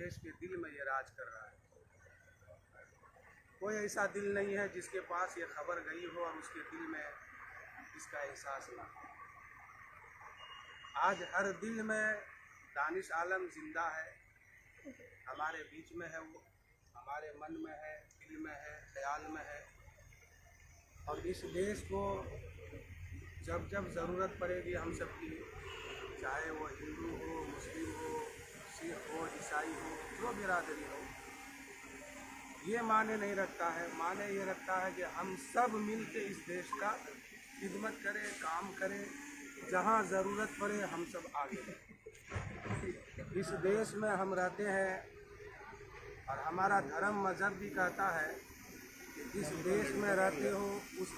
देश के दिल में ये राज कर रहा है। कोई ऐसा दिल नहीं है जिसके पास ये खबर गई हो और उसके दिल में इसका एहसास ना हो। आज हर दिल में दानिश आलम जिंदा है, हमारे बीच में है, वो हमारे मन में है, दिल में है, ख्याल में है। और इस देश को जब जब ज़रूरत पड़ेगी हम सबकी, चाहे वो हिंदू हो, मुस्लिम हो, सिख हो, ईसाई हो, जो बिरादरी हो, ये माने नहीं रखता है। माने ये रखता है कि हम सब मिल के इस देश का खिदमत करें, काम करें, जहाँ ज़रूरत पड़े हम सब आगे बढ़ें। इस देश में हम रहते हैं और हमारा धर्म मजहब भी कहता है कि जिस देश में रहते हो उस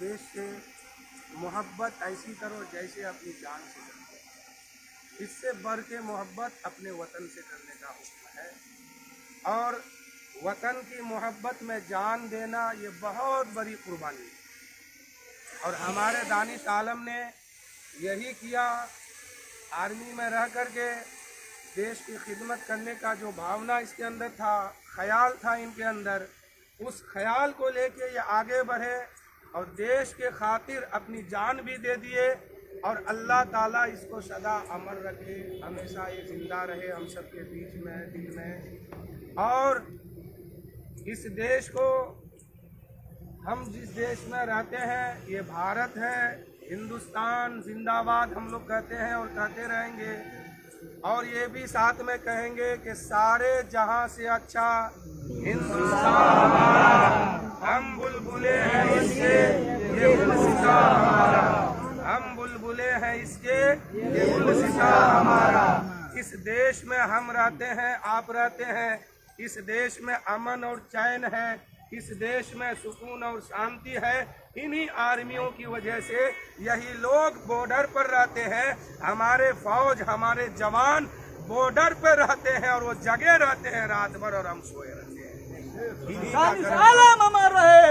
देश से मोहब्बत ऐसी करो जैसे अपनी जान से करो। इससे बढ़ के मोहब्बत अपने वतन से करने का हुक्म है और वतन की मोहब्बत में जान देना ये बहुत बड़ी कुर्बानी है। और हमारे दानिश आलम ने यही किया। आर्मी में रह कर के देश की खिदमत करने का जो भावना इसके अंदर था, ख्याल था इनके अंदर, उस ख्याल को लेके ये आगे बढ़े और देश के खातिर अपनी जान भी दे दिए। और अल्लाह ताला इसको सदा अमर रखे, हमेशा ये जिंदा रहे हम सबके बीच में, दिल में। और इस देश को, हम जिस देश में रहते हैं, ये भारत है, हिंदुस्तान जिंदाबाद हम लोग कहते हैं और कहते रहेंगे। और ये भी साथ में कहेंगे कि सारे जहां से अच्छा हिंदुस्तान हमारा, हम बुलबुले हैं इसके, ये गुलसिता हमारा, हम बुलबुले हैं इसके, ये गुलसिता हमारा। इस देश में हम रहते हैं, आप रहते हैं, इस देश में अमन और चैन है, इस देश में सुकून और शांति है। इन्हीं आर्मियों की वजह से यही लोग बॉर्डर पर रहते हैं। हमारे फौज, हमारे जवान बॉर्डर पर रहते हैं और वो जगे रहते हैं रात भर और हम सोए रहते हैं। दानिश आलम अमर रहे,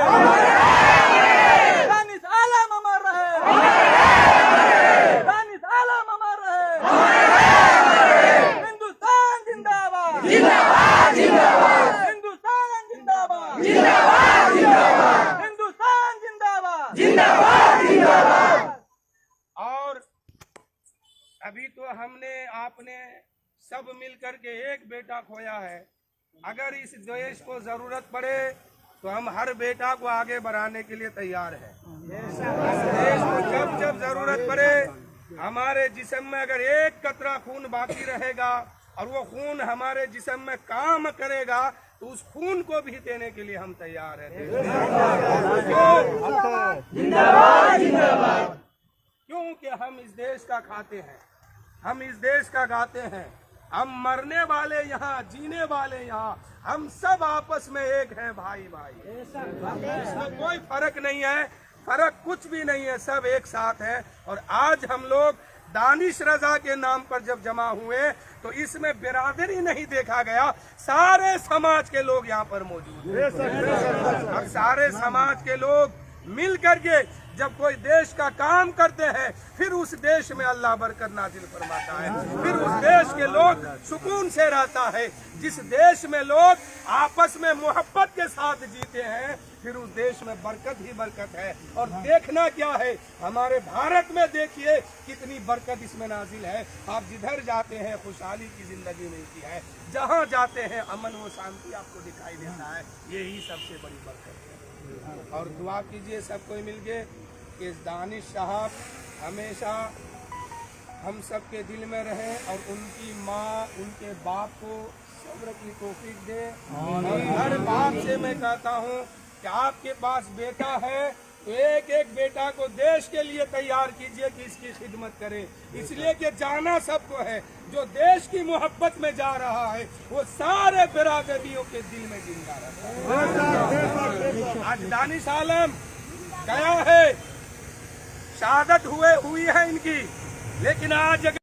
दानिश आलम अमर रहे, दानिश आलम अमर रहे। हिंदुस्तान जिंदाबाद, जिंदाबाद, जिंदाबाद, हिंदुस्तान जिंदाबाद, जिंदाबाद, जिंदाबाद, हिंदुस्तान जिंदाबाद, जिंदाबाद, जिंदाबाद। और अभी तो हमने, आपने सब मिलकर के एक बेटा खोया है। अगर इस देश को जरूरत पड़े तो हम हर बेटा को आगे बढ़ाने के लिए तैयार हैं। इस देश को जब जब जरूरत पड़े, हमारे जिस्म में अगर एक कतरा खून बाकी रहेगा और वो खून हमारे जिस्म में काम करेगा तो उस खून को भी देने के लिए हम तैयार हैं। क्योंकि हम इस देश का खाते हैं, हम इस देश का गाते हैं। हम मरने वाले यहाँ, जीने वाले यहाँ, हम सब आपस में एक हैं, भाई भाई। इसमें कोई फर्क नहीं है, फर्क कुछ भी नहीं है, सब एक साथ है। और आज हम लोग दानिश रजा के नाम पर जब जमा हुए तो इसमें बिरादरी नहीं देखा गया, सारे समाज के लोग यहाँ पर मौजूद हैं। और सारे समाज के लोग मिल करके जब कोई देश का काम करते हैं फिर उस देश में अल्लाह बरकत नाजिल फरमाता है, फिर उस देश के लोग सुकून से रहता है। जिस देश में लोग आपस में मोहब्बत के साथ जीते हैं फिर उस देश में बरकत ही बरकत है। और देखना क्या है, हमारे भारत में देखिए कितनी बरकत इसमें नाजिल है। आप जिधर जाते हैं खुशहाली की जिंदगी मिलती है, जहाँ जाते हैं अमन व शांति आपको दिखाई देता है। यही सबसे बड़ी बरकत है। और दुआ कीजिए सब कोई मिल के कि दानिश साहब हमेशा हम सब के दिल में रहे और उनकी माँ, उनके बाप को सब्र की तौफीक दे। और हर बाप से मैं कहता हूँ कि आपके पास बेटा है तो एक एक बेटा को देश के लिए तैयार कीजिए कि इसकी खिदमत करे। इसलिए कि जाना सबको है, जो देश की मोहब्बत में जा रहा है वो सारे बिरादरियों के दिल में जिंदा रहता है। आज दानिश आलम गया है, शहादत हुई है इनकी, लेकिन आज